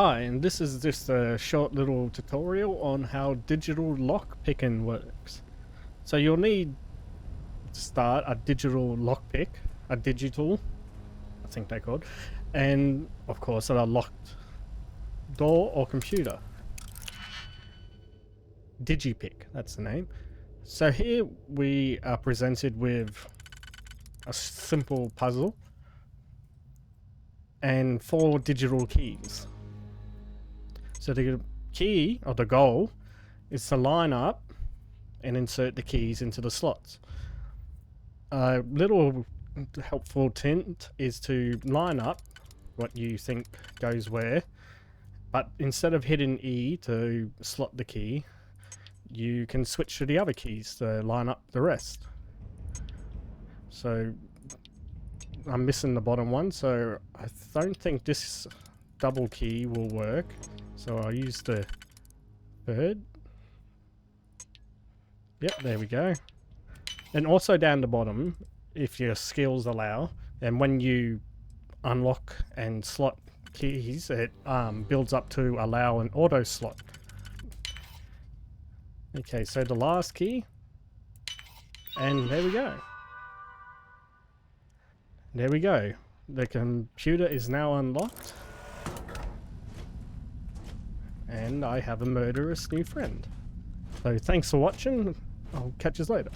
Hi, and this is just a short little tutorial on how digital lockpicking works. So you'll need to start a digital lockpick, a digital, I think they're called, and of course a locked door or computer. Digipick, that's the name. So here we are presented with a simple puzzle and 4 digital keys. So the key, or the goal, is to line up and insert the keys into the slots. A little helpful hint is to line up what you think goes where, but instead of hitting E to slot the key, you can switch to the other keys to line up the rest. So I'm missing the bottom one, so I don't think this double key will work, so I'll use the third. Yep, there we go. And also down the bottom, if your skills allow, and when you unlock and slot keys, it builds up to allow an auto slot. Okay, so the last key, and there we go. There we go. The computer is now unlocked, and I have a murderous new friend. So thanks for watching. I'll catch you later.